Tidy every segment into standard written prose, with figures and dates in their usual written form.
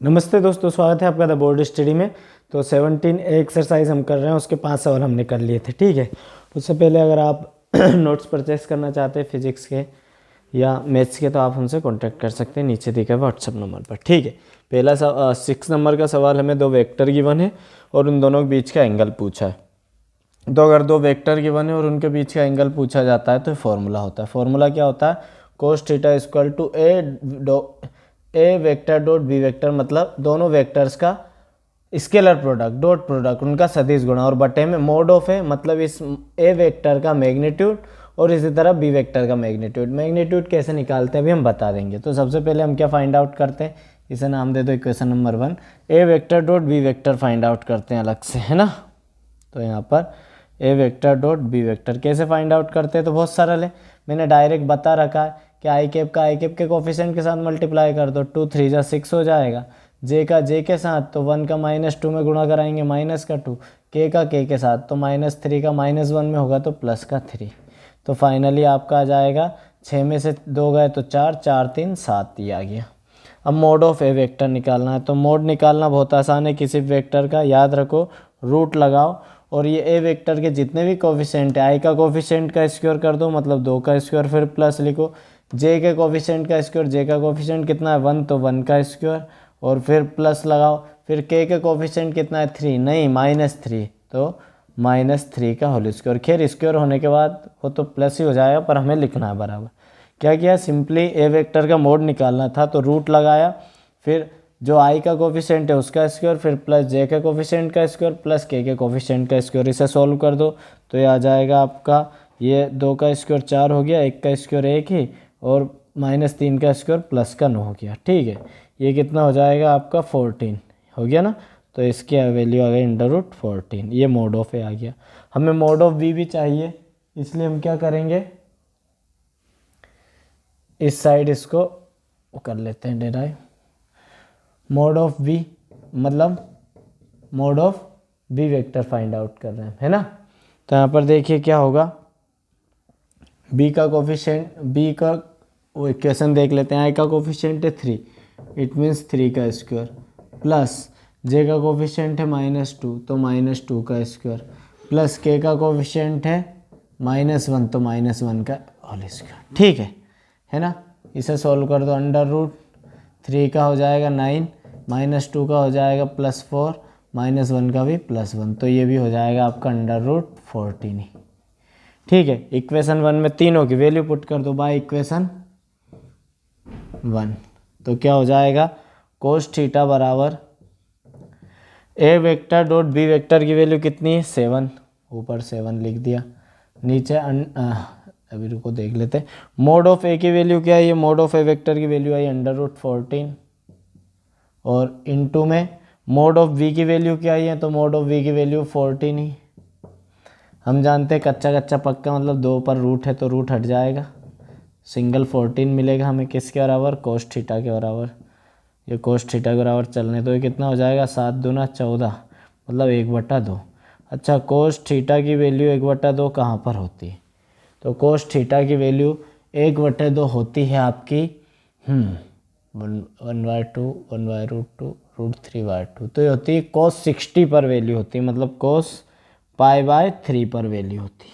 नमस्ते दोस्तों, स्वागत है आपका द बोर्ड स्टडी में। तो 17 एक्सरसाइज हम कर रहे हैं, उसके 5 सवाल हमने कर लिए थे। ठीक है, उससे पहले अगर आप नोट्स परचेस करना चाहते हैं फिजिक्स के या मैथ्स के तो आप हमसे कांटेक्ट कर सकते हैं नीचे दिए गए व्हाट्सएप नंबर पर। ठीक है, पहला 6 नंबर का सवाल हमें 2 वेक्टर गिवन है और उन दोनों के बीच का एंगल पूछा है। तो अगर 2 वेक्टर गिवन है और उनके बीच का एंगल पूछा जाता है तो फॉर्मूला होता है। फॉर्मूला क्या होता है? Cos theta equal to A vector dot B vector, मतलब दोनों वेक्टर्स का स्केलर प्रोडक्ट डॉट प्रोडक्ट उनका सदिश गुणा, और बटे में मोड ऑफ है, मतलब इस ए वेक्टर का मैग्नीट्यूड और इसी तरह बी वेक्टर का मैग्नीट्यूड। मैग्नीट्यूड कैसे निकालते हैं अभी हम बता देंगे। तो सबसे पहले हम क्या फाइंड आउट करते हैं, इसे नाम दे दो equation number 1। A vector dot B vector find out करते हैं अलग से, है ना। तो यहाँ पर a vector dot B vector कैसे फाइंड आउट करते हैं, तो बहुत सरल है। मैंने डायरेक्ट बता रखा है कि आई कैप के कोफिशिएंट के साथ मल्टीप्लाई कर दो, 2 3 जा 6 हो जाएगा। जे का जे के साथ तो 1 का -2 में गुणा कराएंगे -2, के का के साथ तो -3 का -1 में होगा तो +3। तो फाइनली आपका आ जाएगा 6 में से 2 गए तो 4, 4 3 7 ही आ गया। अब मोड ऑफ ए वेक्टर निकालना है। तो मोड निकालना बहुत आसान है किसी वेक्टर का, याद रखो रूट लगाओ और ये ए वेक्टर के जितने भी कोफिशिएंट है, आई का कोफिशिएंट का स्क्वायर कर दो, मतलब 2 का स्क्वायर, फिर प्लस लिखो। जे के कोफिशिएंट का स्क्वायर, जे का कोफिशिएंट कितना है 1, तो 1 का स्क्वायर और फिर प्लस लगाओ। फिर के कोफिशिएंट कितना है 3, नहीं -3, तो -3 का होल स्क्वायर। खैर स्क्वायर होने के बाद वो तो प्लस ही हो जाएगा, पर हमें लिखना है बराबर। क्या किया, सिंपली ए वेक्टर का मोड निकालना था तो रूट लगाया, फिर जो आई का कोफिशिएंट है उसका स्क्वायर, फिर प्लस जे के कोफिशिएंट का स्क्वायर प्लस के कोफिशिएंट का स्क्वायर। इसे सॉल्व कर दो तो ये आ जाएगा आपका, ये 2 का स्क्वायर 4 हो गया, 1 का स्क्वायर 1 ही, और -3 का स्क्वायर प्लस का 9 हो गया। ठीक है, ये कितना हो जाएगा आपका 14 हो गया ना। तो इसकी वैल्यू आ गई √14। ये मोड ऑफ ए आ गया। हमें मोड ऑफ बी भी चाहिए, इसलिए हम क्या करेंगे, इस साइड इसको कर लेते हैं डिराइव। मोड ऑफ बी मतलब mod of B vector find out कर रहे हैं, है ना। तो यहाँ पर देखिए क्या होगा, बी का कोफिशिएंट, बी का वो इक्वेशन देख लेते हैं। आई का कोफिशिएंट है 3, इट मीन्स 3 का स्क्वायर, प्लस जे का कोफिशिएंट है -2 तो -2 का स्क्वायर, प्लस के का कोफिशिएंट है -1 तो -1 का होल स्क्वायर। ठीक है ना। इसे सॉल्व कर दो, √3 का हो जाएगा 9, -2 का हो जाएगा +4, -1 का भी +1, तो ये भी हो जाएगा आपका √14 ही। ठीक है, इक्वेशन 1 में तीनों की वैल्यू पुट कर दो बाय इक्वेशन 1। तो क्या हो जाएगा, कोस थीटा बराबर ए वेक्टर डॉट बी वेक्टर की वैल्यू कितनी है 7, ऊपर 7 लिख दिया, नीचे अभी रुको देख लेते हैं। मोड ऑफ ए की वैल्यू क्या है, ये मोड ऑफ ए वेक्टर की वैल्यू आई √14, और इनटू में मोड ऑफ वी की वैल्यू क्या है, तो मोड ऑफ वी की वैल्यू 14 ही। हम जानते हैं कच्चा कच्चा पक्का, मतलब 2 पर रूट है तो रूट हट जाएगा, सिंगल 14 मिलेगा हमें किसके बराबर, कोस थीटा के बराबर। ये कोस थीटा के बराबर चलने तो ये कितना हो जाएगा 7 दूना 14, मतलब 1/2। अच्छा, कोस थीटा की वैल्यू 1/2 कहाँ पर होती है, तो कोस थीटा की वैल्यू 1/2 होती है आपकी 1/2, 1/√2, √3/2, तो ये होती है कोस 60 पर वैल्यू होती है, मतलब कोस π/3 पर वैल्यू होती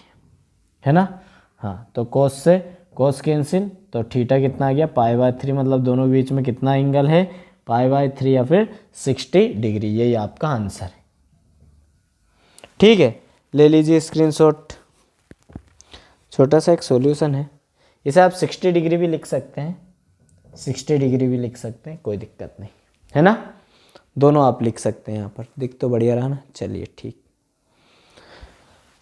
है ना। हाँ, तो कोस से कोस कैंसिल, तो थीटा कितना आ गया π/3, मतलब दोनों के बीच में कितना एंगल है π/3 या फिर 60 डिग्री। यही आपका आंसर है। ठीक है, ले लीजिए स्क्रीनशॉट। छोटा सा एक सॉल्यूशन है, इसे आप 60 डिग्री भी लिख सकते हैं, 60 डिग्री भी लिख सकते हैं, कोई दिक्कत नहीं है ना। दोनों आप लिख सकते हैं, यहाँ पर दिख तो बढ़िया रहा ना। चलिए ठीक,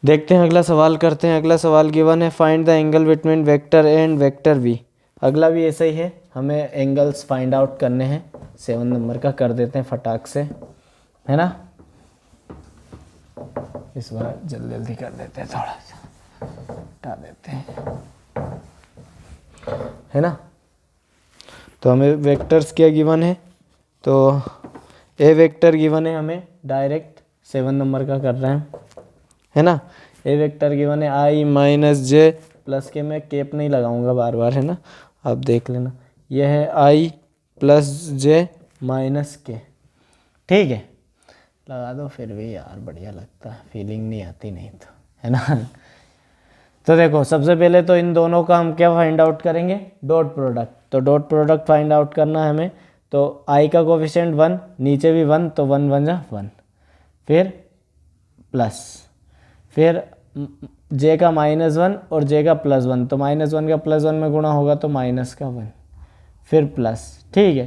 देखते हैं अगला सवाल करते हैं। अगला सवाल गिवन है, find the angle between vector A and vector B. अगला भी ऐसा ही है, हमें एंगल्स फाइंड आउट करने हैं। 7 नंबर का कर देते हैं फटाक से, है ना। इस बार जल्दी जल्दी कर देते हैं, थोड़ा सा हटा देते हैं, है ना। तो हमें वेक्टर्स क्या गिवन है, तो ए वेक्टर गिवन है हमें, डायरेक्ट 7 नंबर का कर रहे हैं, है ना। ए वेक्टर गिवन है i-j प्लस के, मैं केप नहीं लगाऊंगा बार बार, है ना, आप देख लेना। यह है i + j माइनस के, ठीक है, लगा दो फिर भी यार बढ़िया लगता है, फीलिंग नहीं आती नहीं तो, है ना। तो देखो सबसे पहले तो इन दोनों का हम क्या फाइंड आउट करेंगे, डॉट प्रोडक्ट। तो डॉट प्रोडक्ट फाइंड आउट करना है हमें, तो आई का कोफिशिएंट 1, नीचे भी 1, तो 1 1 जा 1, फिर प्लस, फिर जे का -1 और जे का +1, तो -1 का +1 में गुणा होगा तो माइनस का 1, फिर प्लस, ठीक है,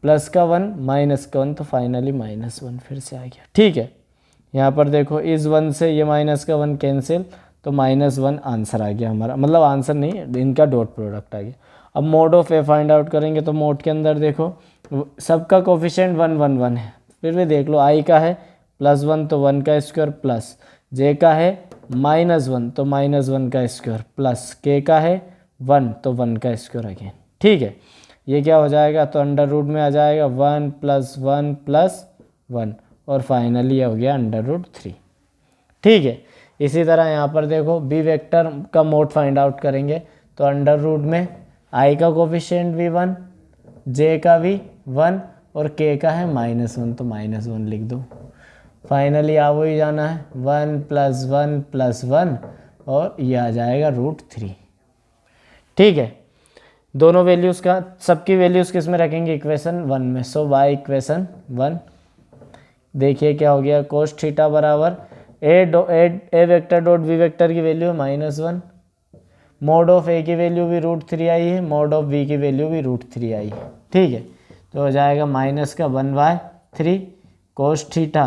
प्लस का 1 माइनस का 1, तो फाइनली -1 फिर से आ गया, ठीक है। यहाँ पर देखो इस 1 से ये माइनस का 1 कैंसिल, तो -1 आंसर आ गया हमारा, मतलब आंसर नहीं, इनका डॉट प्रोडक्ट आ गया। अब mode of A find out करेंगे, तो मोड के अंदर देखो सबका कोफिशिएंट 1 1 1 है, फिर भी देख लो आई का है +1 तो 1 का स्क्वायर प्लस, जे का है -1 तो -1 का स्क्वायर प्लस, के का है 1 तो 1 का स्क्वायर अगेन, ठीक है। ये क्या हो जाएगा, तो अंडर रूट में आ जाएगा 1 + 1 + 1 और फाइनली हो गया √3, ठीक है। इसी तरह यहाँ पर देखो बी वेक्टर का मोड फाइंड आउट करेंगे, तो अंडर रूट में आई का कोफिशिएंट भी 1, जे का भी 1 और के का है -1 तो -1 लिख दो, फाइनली आ वही जाना है 1 + 1 + 1 और ये आ जाएगा √3, ठीक है। दोनों वैल्यूज़ का, सबकी वैल्यूज़ किस में रखेंगे, इक्वेशन 1 में, सो बाय इक्वेशन 1 देखिए क्या हो गया, कोस थीटा बराबर ए वेक्टर डॉट बी वेक्टर की वैल्यू है -1, मोड ऑफ ए की वैल्यू भी √3 आई है, मोड ऑफ बी की वैल्यू भी √3 आई है, ठीक है। तो हो जाएगा -1/3 कोस थीटा,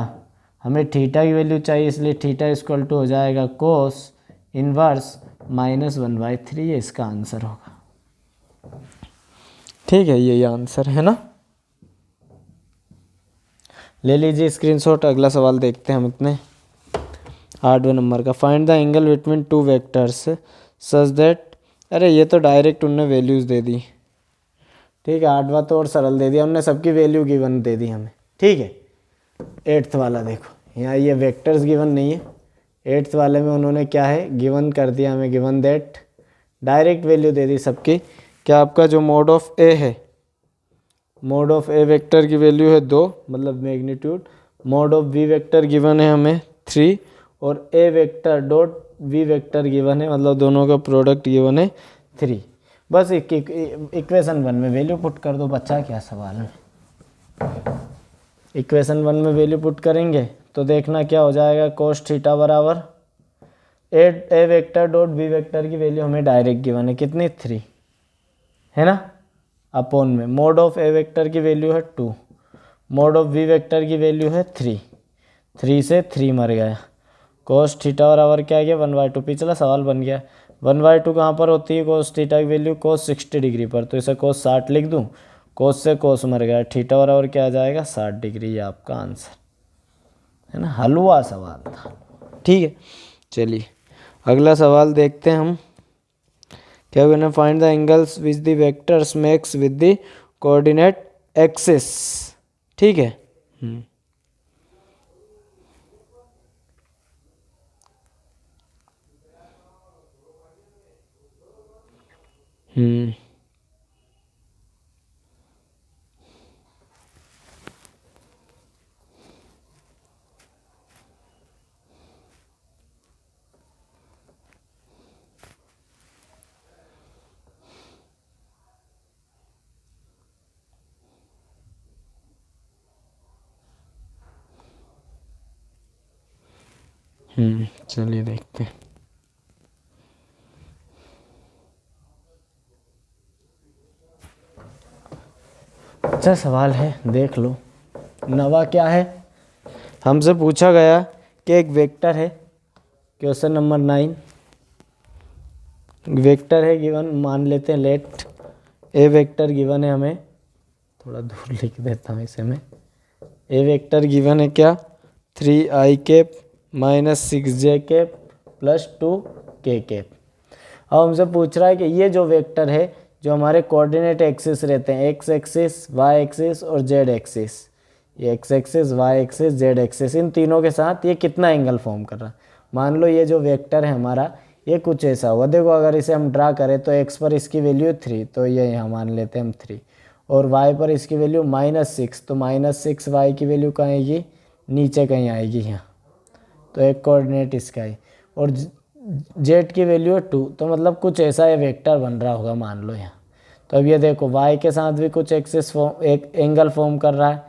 हमें थीटा की वैल्यू चाहिए इसलिए थीटा इक्वल टू हो जाएगा कोस इनवर्स -1/3, ये इसका आंसर होगा, ठीक है, ये आंसर है ना। ले लीजिए स्क्रीनशॉट। अगला सवाल देखते हैं हम इतने 8वें नंबर का, find the angle between two vectors such that, अरे ये तो डायरेक्ट उनने वैल्यूज़ दे दी, ठीक है। 8वां तो और सरल दे दिया उनने, सबकी वैल्यू गिवन दे दी हमें, ठीक है। 8th वाला देखो, यहाँ ये वेक्टर्स गिवन नहीं है, 8th वाले में उन्होंने क्या है गिवन कर दिया हमें, गिवन दैट, डायरेक्ट वैल्यू दे दी सबकी। क्या आपका जो मोड ऑफ ए है, मोड ऑफ ए वेक्टर की वैल्यू है 2, मतलब magnitude, mode of B vector given है हमें 3 और a vector dot B vector given है, मतलब दोनों का प्रोडक्ट गिवन है 3। बस इक्वेशन 1 में वैल्यू पुट कर दो, बच्चा क्या सवाल में, इक्वेशन 1 में वैल्यू पुट करेंगे तो देखना क्या हो जाएगा, कोस थीटा बराबर ए वेक्टर डॉट बी वेक्टर की वैल्यू हमें डायरेक्ट गिवन है कितनी 3, है ना, अपॉन में मोड ऑफ ए वेक्टर की वैल्यू है 2, मोड ऑफ बी वेक्टर की वैल्यू है 3, 3 से 3 मर गया, कोस थीटा बराबर क्या गया 1/2, पिछला सवाल बन गया 1/2 कहाँ पर होती है, कोस थीटा की वैल्यू कोस 60 डिग्री पर, तो इसे कोस 60 लिख दूँ, कोस से कोस मर गया, थीटा बराबर क्या आ जाएगा 60 डिग्री, ये आपका आंसर है ना, हलवा सवाल था, ठीक है। चलिए अगला सवाल देखते हैं हम, क्या कहना, find the angles which the vectors makes with the coordinate axis, ठीक है। हम्म चलिए देखते हैं। अच्छा सवाल है, देख लो। नवा क्या है, हमसे पूछा गया कि एक वेक्टर है, क्वेश्चन नंबर 9, वेक्टर है गिवन, मान लेते हैं लेट ए वेक्टर गिवन है हमें, थोड़ा दूर लिख देता हूँ इसे मैं, ए वेक्टर गिवन है क्या 3i cap -6j cap +2k cap. अब हमसे पूछ रहा है कि ये जो वेक्टर है जो हमारे कोऑर्डिनेट एक्सिस रहते हैं, एक्स एक्सिस, वाई एक्सिस और जेड एक्सिस, ये x axis, y axis, z axis, इन तीनों के साथ ये कितना एंगल फॉर्म कर रहा है। मान लो ये जो वेक्टर है हमारा ये कुछ ऐसा हुआ, देखो अगर इसे हम ड्रा करें तो एक्स पर इसकी वैल्यू 3, तो ये यहाँ मान लेते हैं हम 3, और y पर इसकी वैल्यू -6, तो -6 y की वैल्यू कहाँ आएगी, नीचे कहीं आएगी यहाँ, तो एक कोऑर्डिनेट इसका है। और z की वैल्यू है 2, तो मतलब कुछ ऐसा ये वेक्टर बन रहा होगा मान लो यहाँ। तो अब ये देखो y के साथ भी कुछ एक एंगल फॉर्म कर रहा है,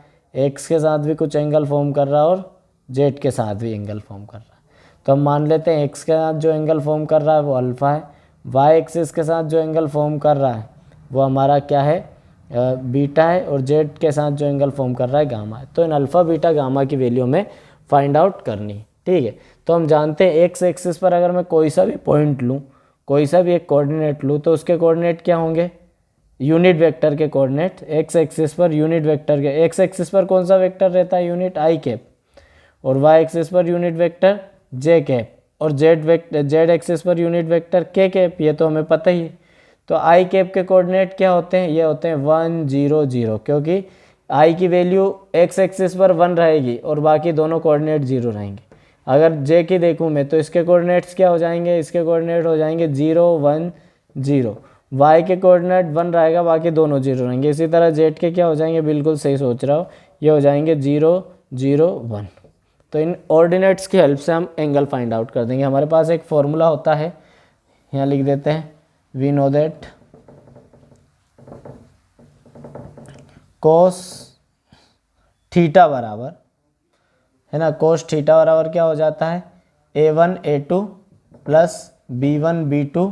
x के साथ भी कुछ एंगल फॉर्म कर रहा है और z के साथ भी एंगल फॉर्म कर रहा है। तो हम मान लेते हैं x के साथ जो एंगल फॉर्म कर रहा है वो अल्फ़ा है, y एक्सिस के साथ जो एंगल फॉर्म कर रहा है वो हमारा क्या है, बीटा है, और z के साथ जो एंगल फॉर्म कर रहा है गामा है। तो इन अल्फ़ा बीटा गामा की वैल्यू हमें फाइंड आउट करनी, ठीक है। तो हम जानते हैं x एक्सिस पर अगर मैं कोई सा भी पॉइंट लूँ, कोई सा भी एक कोऑर्डिनेट लूँ, तो उसके कोऑर्डिनेट क्या होंगे, यूनिट वेक्टर के coordinate. x axis per unit vector के, x एक्सिस पर कौन सा वेक्टर रहता है, यूनिट i कैप, और y axis per unit vector j cap, और z axis per unit vector k cap, ये तो हमें पता ही है। तो i कैप के कोऑर्डिनेट क्या होते हैं, ये होते हैं 1 0 0, क्योंकि i की वैल्यू x एक्सिस पर 1 रहेगी और बाकी दोनों कोऑर्डिनेट 0 रहेंगे। अगर j की देखूँ मैं तो इसके कोऑर्डिनेट्स क्या हो जाएंगे, इसके कोऑर्डिनेट हो जाएंगे 0 1 0, y के कोऑर्डिनेट 1 रहेगा, बाकी दोनों 0 रहेंगे। इसी तरह z के क्या हो जाएंगे, बिल्कुल सही सोच रहा हो, ये हो जाएंगे 0 0 1। तो इन ऑर्डिनेट्स की हेल्प से हम एंगल फाइंड आउट कर देंगे। हमारे पास एक फॉर्मूला होता है, यहाँ लिख देते हैं, we know that cos theta बराबर, है ना, कोस थीटा बराबर क्या हो जाता है, a1 a2 plus b1 b2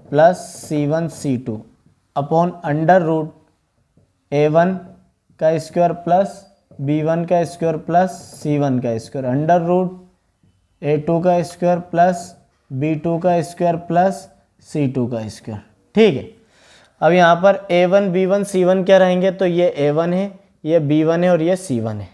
plus c1 c2 upon under root a1 का स्क्वायर प्लस b1 का स्क्वायर प्लस c1 का स्क्वायर, अंडर रूट a2 का स्क्वायर प्लस b2 का स्क्वायर प्लस c2 का स्क्वायर, ठीक है। अब यहाँ पर a1 b1 c1 क्या रहेंगे, तो ये a1 है, ये b1 है और ये c1 है।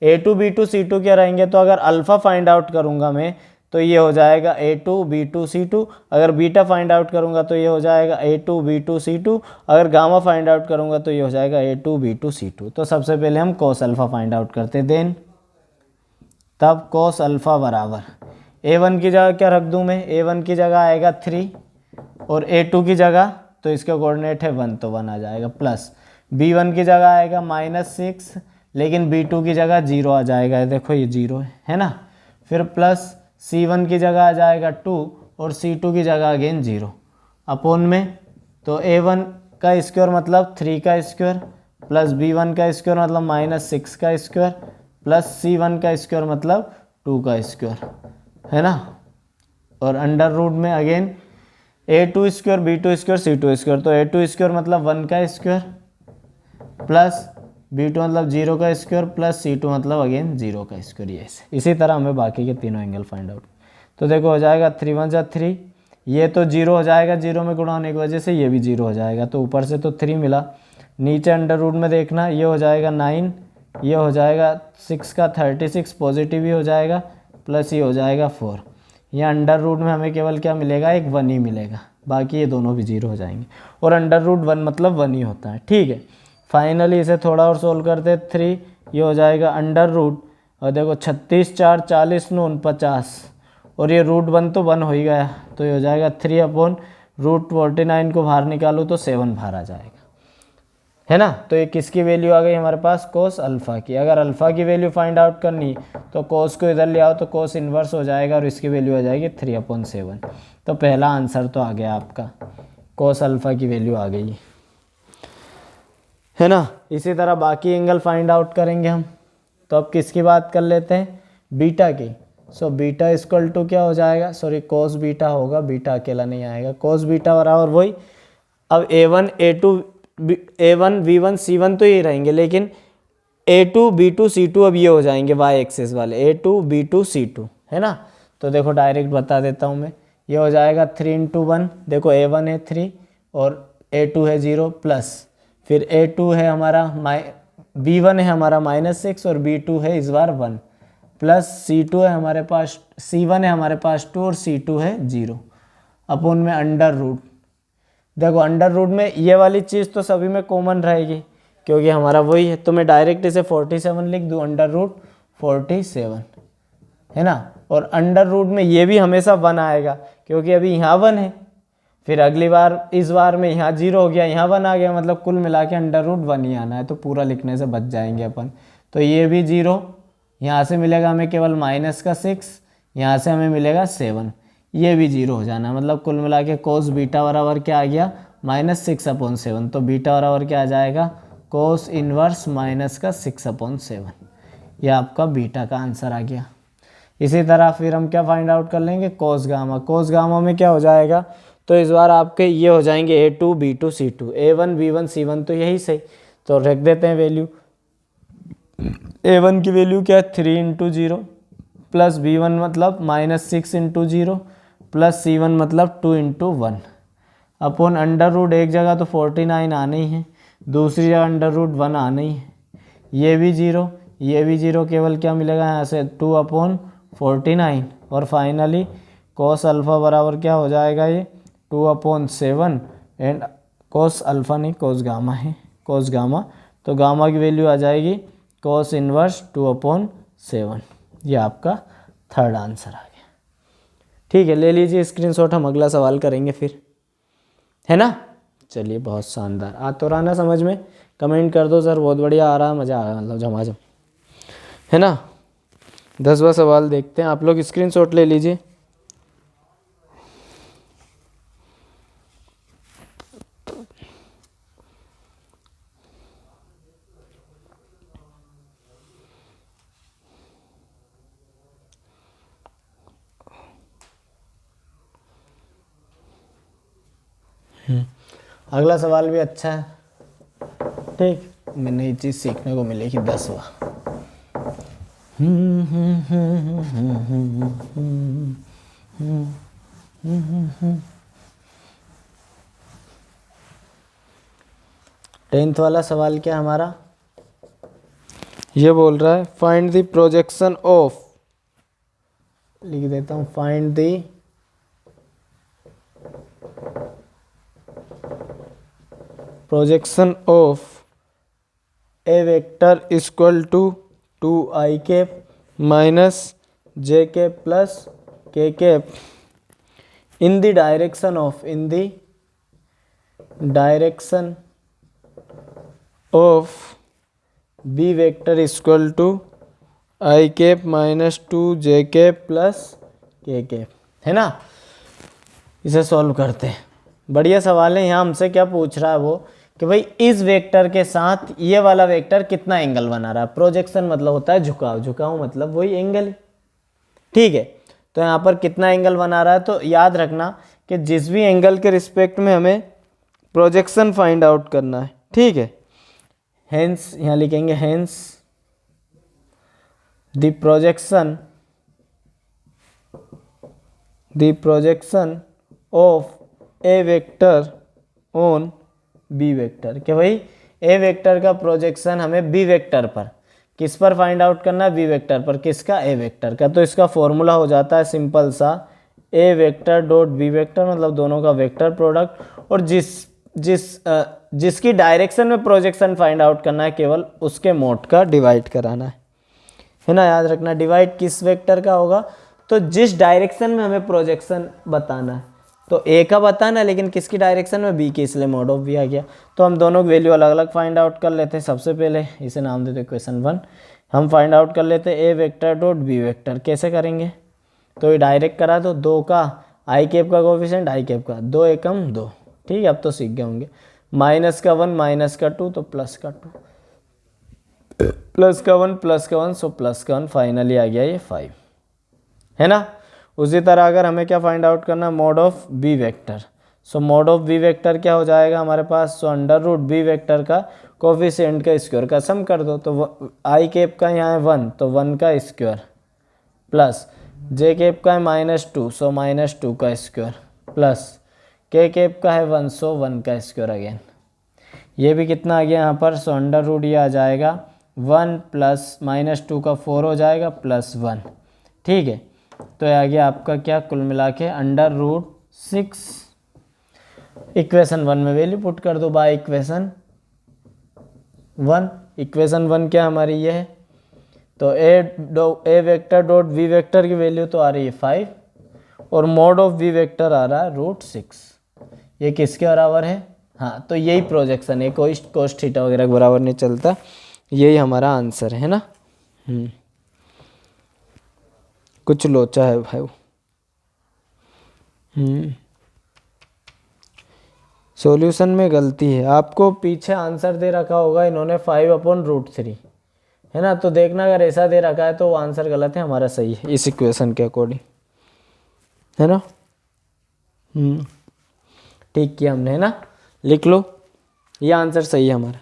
a2 b2 c2 क्या रहेंगे, तो अगर अल्फ़ा फाइंड आउट करूँगा मैं तो ये हो जाएगा a2 b2 c2, अगर बीटा फाइंड आउट करूँगा तो ये हो जाएगा a2 b2 c2, अगर गामा फाइंड आउट करूँगा तो ये हो जाएगा a2 b2 c2। तो सबसे पहले हम कोस अल्फ़ा फाइंड आउट करते हैं, देन तब कोस अल्फ़ा बराबर a1 की जगह क्या रख दूँ मैं, a1 की जगह आएगा 3 और a2 की जगह तो इसका कोऑर्डिनेट है 1 तो 1 आ जाएगा, प्लस b1 की जगह आएगा -6 लेकिन b2 की जगह 0 आ जाएगा, देखो ये 0 है ना, फिर प्लस c1 की जगह आ जाएगा 2 और c2 की जगह अगेन 0 अपॉन में, तो a1 का स्क्वायर मतलब 3 का स्क्वायर प्लस b1 का स्क्वायर मतलब -6 का स्क्वायर प्लस c1 का स्क्वायर मतलब 2 का स्क्वायर, है ना, और अंडर रूट में again a2 square b2 square c2 square, तो a2 स्क्वायर मतलब 1 का स्क्वायर प्लस b2 मतलब 0 का स्क्वायर प्लस c2 मतलब अगेन 0 का स्क्वायर, ये ऐसे। इसी तरह हमें बाकी के तीनों एंगल फाइंड आउट, तो देखो हो जाएगा 3 1 3, ये तो 0 हो जाएगा, 0 में गुणा होने की वजह से ये भी 0 हो जाएगा, तो ऊपर से तो 3 मिला, नीचे अंडर रूट में देखना ये हो जाएगा 9, ये हो जाएगा 6 का 36 पॉजिटिव ही हो जाएगा, प्लस ये हो जाएगा 4, यहाँ अंडर रूट में हमें केवल क्या मिलेगा, एक 1 ही मिलेगा, बाकी ये दोनों भी 0 हो जाएंगे, और अंडर रूट 1 मतलब 1 ही होता है, ठीक है। फाइनली इसे थोड़ा और सोल्व करते 3, ये हो जाएगा अंडर रूट, और देखो 36 4 40 9 50, और ये रूट 1 तो 1 हो ही गया, तो ये हो जाएगा 3 अपॉन रूट 49 को बाहर निकालो तो 7 बाहर आ जाएगा, है ना। तो ये किसकी वैल्यू आ गई हमारे पास, कोस अल्फ़ा की। अगर अल्फ़ा की वैल्यू फाइंड आउट करनी तो कोस को इधर ले आओ तो कोस इन्वर्स हो जाएगा और इसकी वैल्यू आ जाएगी 3/7। तो पहला आंसर तो आ गया आपका, कोस अल्फ़ा की वैल्यू आ गई, है ना। इसी तरह बाकी एंगल फाइंड आउट करेंगे हम, तो अब किसकी बात कर लेते हैं, बीटा की। सो बीटा इक्वल टू क्या हो जाएगा, सॉरी कोस बीटा होगा, बीटा अकेला नहीं आएगा, कोस बीटा बराबर वही। अब a1 a2 a1 v1 c1 तो ये रहेंगे, लेकिन a2 b2 c2 अब ये हो जाएंगे y एक्सिस वाले, a2 b2 c2, है ना। तो देखो डायरेक्ट बता देता हूँ मैं, ये हो जाएगा 3 × 1, देखो a1 है 3 और a2 है 0 प्लस, फिर a2 है हमारा b1 है हमारा -6 और b2 है इस बार 1 प्लस c2 है हमारे पास, c1 है हमारे पास 2 और c2 है 0 अपॉन में अंडर रूट। देखो अंडर रूट में ये वाली चीज़ तो सभी में कॉमन रहेगी क्योंकि हमारा वही है, तो मैं डायरेक्ट इसे 47 लिख दूँ, अंडर रूट 47, है ना। और अंडर रूट में ये भी हमेशा 1 आएगा क्योंकि अभी यहाँ 1 है, फिर अगली बार इस बार में यहाँ 0 हो गया, यहाँ 1 आ गया, मतलब कुल मिला के √1 ही आना है, तो पूरा लिखने से बच जाएंगे अपन। तो ये भी 0, यहाँ से मिलेगा हमें केवल -6, यहाँ से हमें मिलेगा 7, ये भी 0 हो जाना, मतलब कुल मिला के कोस बीटा बराबर क्या आ गया -6/7। तो बीटा बराबर क्या आ जाएगा कोस इनवर्स -6/7। ये आपका बीटा का आंसर आ गया। इसी तरह फिर हम क्या फाइंड आउट कर लेंगे कोस गामा। कोस गामा में क्या हो जाएगा, तो इस बार आपके ये हो जाएंगे A2 B2 C2, A1 B1 C1, तो यही सही, तो रख देते हैं वैल्यू। A1 की वैल्यू क्या है 3 × 0 प्लस B1 मतलब -6 × 0 प्लस C1 मतलब 2 × 1 अपॉन √, एक जगह तो 49 आना ही है, दूसरी जगह √1 आना ही है, ये भी 0, ये भी 0, केवल क्या मिलेगा यहाँ से 2/49, और फाइनली cos अल्फ़ा बराबर क्या हो जाएगा ये 2/7 एंड cos अल्फ़ा नहीं cos गामा है, cos गामा, तो गामा की वैल्यू आ जाएगी cos इनवर्स 2/7। ये आपका थर्ड आंसर आ गया। ठीक है, ले लीजिए स्क्रीनशॉट, हम अगला सवाल करेंगे फिर, है ना। चलिए बहुत शानदार, आ तो रहा ना समझ में, कमेंट कर दो सर बहुत बढ़िया आ रहा है, मज़ा आ रहा है, मतलब झमाझम, है ना। 10वां सवाल देखते हैं, आप लोग स्क्रीनशॉट ले लीजिए। अगला सवाल भी अच्छा है, ठीक, मैं नई चीज़ सीखने को मिलेगी। 10वां, टेंथ वाला सवाल क्या हमारा, ये बोल रहा है फाइंड द प्रोजेक्शन ऑफ, लिख देता हूँ find the projection of A vector equal to 2i cap minus j cap plus k cap in the direction of, in the direction of b vector equal to i cap minus 2j cap plus k cap, है ना। इसे solve करते हैं, बढ़िया सवाल है। यहाँ हमसे क्या पूछ रहा है वो कि भाई इस वेक्टर के साथ ये वाला वेक्टर कितना एंगल बना रहा है। प्रोजेक्शन मतलब होता है झुकाव, झुकाव मतलब वही एंगल, ठीक है। तो यहाँ पर कितना एंगल बना रहा है, तो याद रखना कि जिस भी एंगल के रिस्पेक्ट में हमें प्रोजेक्शन फाइंड आउट करना है, ठीक है। हेंस यहाँ लिखेंगे hence the projection of A vector on B vector, कि भाई ए वेक्टर का प्रोजेक्शन हमें बी वेक्टर पर, किस पर फाइंड आउट करना है, बी वेक्टर पर, किसका, ए वेक्टर का। तो इसका फॉर्मूला हो जाता है सिंपल सा, ए वेक्टर डॉट बी वेक्टर, मतलब दोनों का वेक्टर प्रोडक्ट, और जिसकी डायरेक्शन में प्रोजेक्शन फाइंड आउट करना है केवल उसके मोड का डिवाइड कराना है ना। याद रखना डिवाइड किस वेक्टर का होगा, तो जिस डायरेक्शन में हमें प्रोजेक्शन बताना है, तो ए का बताना, लेकिन किसकी डायरेक्शन में, बी की, इसलिए मोड ऑफ बी आ गया। तो हम दोनों की वैल्यू अलग अलग फाइंड आउट कर लेते हैं। सबसे पहले इसे नाम देते क्वेश्चन 1, हम फाइंड आउट कर लेते हैं ए वेक्टर डॉट बी वेक्टर। कैसे करेंगे, तो ये डायरेक्ट करा दो, 2 का आई कैप का कोफिशिएंट, आई कैप का 2 एकम 2, ठीक है, अब तो सीख गए होंगे। माइनस का 1 माइनस का 2 तो प्लस का 2, प्लस का 1 प्लस का 1 सो प्लस का 1, फाइनली आ गया ये 5, है ना। उसी तरह अगर हमें क्या फाइंड आउट करना, mod of B vector, so mod of B vector क्या हो जाएगा हमारे पास, सो √b वेक्टर का कोफिशिएंट का स्क्वायर का सम कर दो। तो आई कैप का यहाँ है 1 तो 1 का स्क्वायर प्लस जे कैप का है -2 सो -2 का स्क्वायर प्लस के कैप का है 1 सो 1 का स्क्वायर अगेन। ये भी कितना आ गया यहाँ पर, सो √, ये आ जाएगा 1 प्लस -2 का 4 हो जाएगा प्लस 1, ठीक है। तो आ गया आपका क्या, कुल मिला के √6। इक्वेशन 1 में वैल्यू पुट कर दो बाय इक्वेशन 1। इक्वेशन 1 क्या हमारी ये है, तो ए वेक्टर डॉट बी वेक्टर की वैल्यू तो आ रही है 5 और मोड ऑफ बी वेक्टर आ रहा है √6। ये किसके बराबर है, हाँ तो यही प्रोजेक्शन है, कोई कोस थीटा वगैरह के बराबर नहीं चलता, यही हमारा आंसर है ना। कुछ लोचा है भाई। सॉल्यूशन में गलती है, आपको पीछे आंसर दे रखा होगा इन्होंने 5/√3, है ना, तो देखना अगर ऐसा दे रखा है तो वो आंसर गलत है, हमारा सही है इस इक्वेशन के अकॉर्डिंग, है ना। ठीक किया हमने, है ना, लिख लो, ये आंसर सही है हमारा।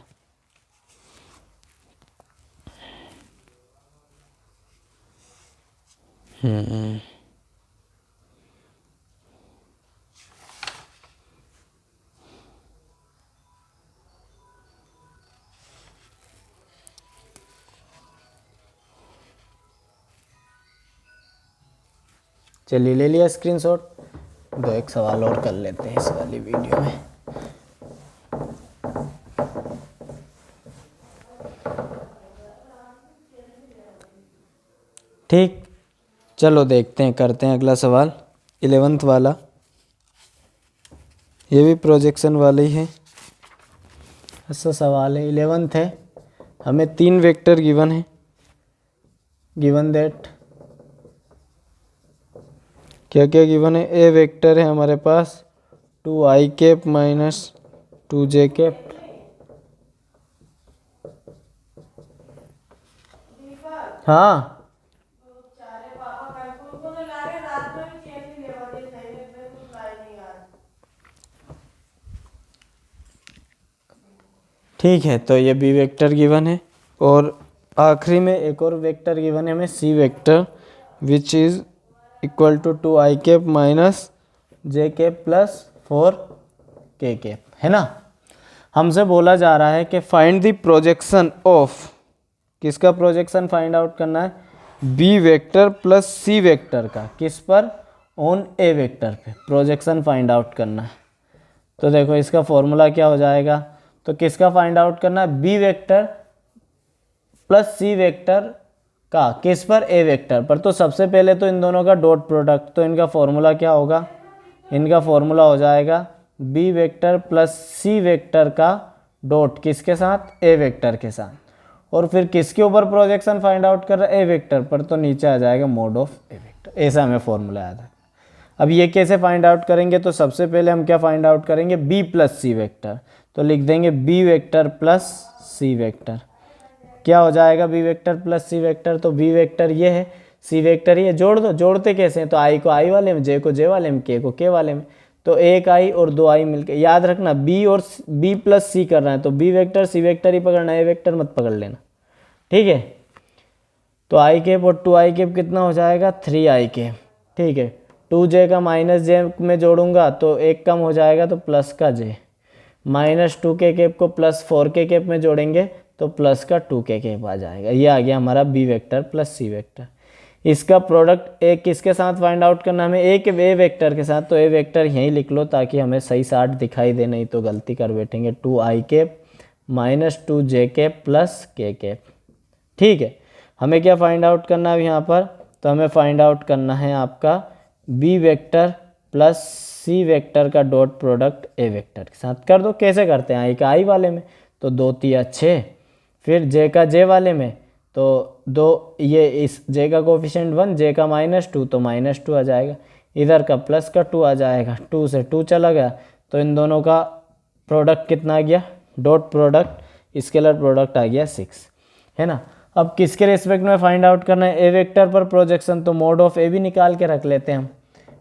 चलिए ले लिया स्क्रीनशॉट, दो एक सवाल और कर लेते हैं इस वाली वीडियो में। ठीक, चलो देखते हैं, करते हैं अगला सवाल 11th वाला, ये भी प्रोजेक्शन वाला ही है। ऐसा सवाल है 11th है, हमें 3 वेक्टर गिवन है, गिवन दैट क्या क्या गिवन है, ए वेक्टर है हमारे पास 2i माइनस 2j। हाँ ठीक है, तो ये बी वेक्टर गिवन है, और आखिरी में एक और वेक्टर गिवन है हमें c vector which is equal to 2i minus j plus 4k, है ना। हमसे बोला जा रहा है कि फाइंड द प्रोजेक्शन ऑफ, किसका प्रोजेक्शन फाइंड आउट करना है, b vector plus c vector का, किस पर, ऑन ए वेक्टर पे प्रोजेक्शन फाइंड आउट करना है। तो देखो इसका फॉर्मूला क्या हो जाएगा, तो किसका फाइंड आउट करना है, b vector plus c vector का, किस पर, ए वेक्टर पर। तो सबसे पहले तो इन दोनों का डॉट प्रोडक्ट, तो इनका फॉर्मूला क्या होगा, इनका फॉर्मूला हो जाएगा B vector plus c vector का डॉट किसके साथ, ए वेक्टर के साथ, और फिर किसके ऊपर प्रोजेक्शन फाइंड आउट कर रहा है, ए वेक्टर पर, तो नीचे आ जाएगा मोड ऑफ ए वेक्टर, ऐसा हमें फॉर्मूला याद है। अब ये कैसे फाइंड आउट करेंगे, तो सबसे पहले हम क्या फाइंड आउट करेंगे, बी प्लस सी वेक्टर, तो लिख देंगे B vector plus c vector, क्या हो जाएगा B vector plus c vector, तो बी वेक्टर ये है, सी वेक्टर ये, जोड़ दो, जोड़ते कैसे हैं, तो आई को आई वाले में, जे को जे वाले में, के को के वाले में, तो एक आई और दो आई मिलके, याद रखना बी और बी प्लस सी कर रहा है तो बी वेक्टर सी वेक्टर ही पकड़ना है, ए वेक्टर मत पकड़ लेना, ठीक है। तो i और 2i कितना हो जाएगा, 3i, ठीक है। 2j का माइनस जे में जोड़ूंगा तो एक कम हो जाएगा तो प्लस का जे, माइनस 2k को प्लस 4k में जोड़ेंगे तो प्लस का 2k आ जाएगा। ये आ गया हमारा B vector plus c vector. इसका प्रोडक्ट ए किसके साथ फाइंड आउट करना, हमें ए वेक्टर के साथ, तो ए वेक्टर यहीं लिख लो ताकि हमें सही साठ दिखाई दे, नहीं तो गलती कर बैठेंगे। 2i minus 2j plus k, ठीक है। हमें क्या फाइंड आउट करना है यहाँ पर, तो हमें फाइंड आउट करना है आपका B vector plus c vector का डॉट प्रोडक्ट ए वेक्टर के साथ। कर दो, कैसे करते हैं, आई का आई वाले में तो 2 3 6, फिर जे का जे वाले में तो 2, ये इस जे का कोफिशिएंट 1, जे का -2 तो -2 आ जाएगा, इधर का प्लस का 2 आ जाएगा, 2 से 2 चला गया तो इन दोनों का प्रोडक्ट कितना आ गया, डॉट प्रोडक्ट स्केलर प्रोडक्ट आ गया 6, है ना। अब किसके रेस्पेक्ट में फाइंड आउट करना है, ए वेक्टर पर प्रोजेक्शन, तो मोड ऑफ ए भी निकाल के रख लेते हैं हम,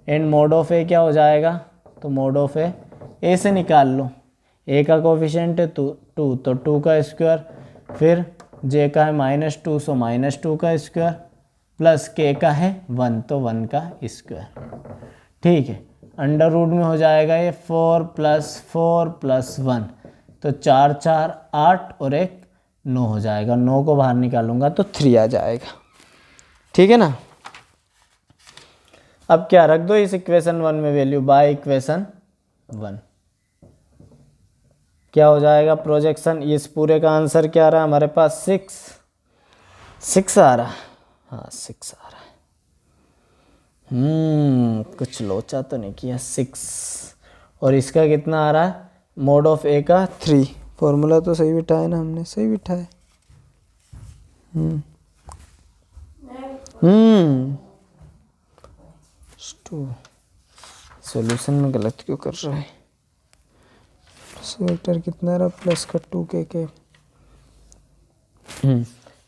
एंड मोड ऑफ ए क्या हो जाएगा, तो मोड ऑफ ए से निकाल लो, ए का कोफिशिएंट है 2 तो 2 का स्क्वायर, फिर जे का है -2 सो -2 का स्क्वायर, प्लस के का है 1 तो 1 का स्क्वायर, ठीक है। अंडर रूट में हो जाएगा ये 4 + 4 + 1 तो 4 4 8 और 1 9 हो जाएगा, 9 को बाहर निकालूंगा तो 3 आ जाएगा, ठीक है ना। अब क्या रख दो इस इक्वेशन 1 में वैल्यू, बाय इक्वेशन 1 क्या हो जाएगा प्रोजेक्शन, इस पूरे का आंसर क्या आ रहा है हमारे पास 6 आ रहा है, हाँ 6 आ रहा है। कुछ लोचा तो नहीं किया, 6 और इसका कितना आ रहा है, मोड ऑफ ए का 3। फॉर्मूला तो सही बिठाया ना हमने, सही बिठाया। सॉल्यूशन में गलत क्यों कर रहा है। वेक्टर कितना रहा, प्लस का 2k।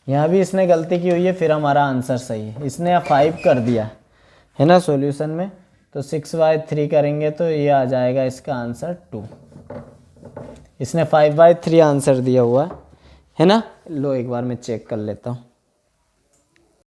यहाँ भी इसने गलती की हुई है, फिर हमारा आंसर सही है। इसने यहाँ 5 कर दिया है ना सॉल्यूशन में, तो 6/3 करेंगे तो ये आ जाएगा इसका आंसर 2। इसने 5/3 आंसर दिया हुआ है ना। लो एक बार मैं चेक कर लेता हूँ।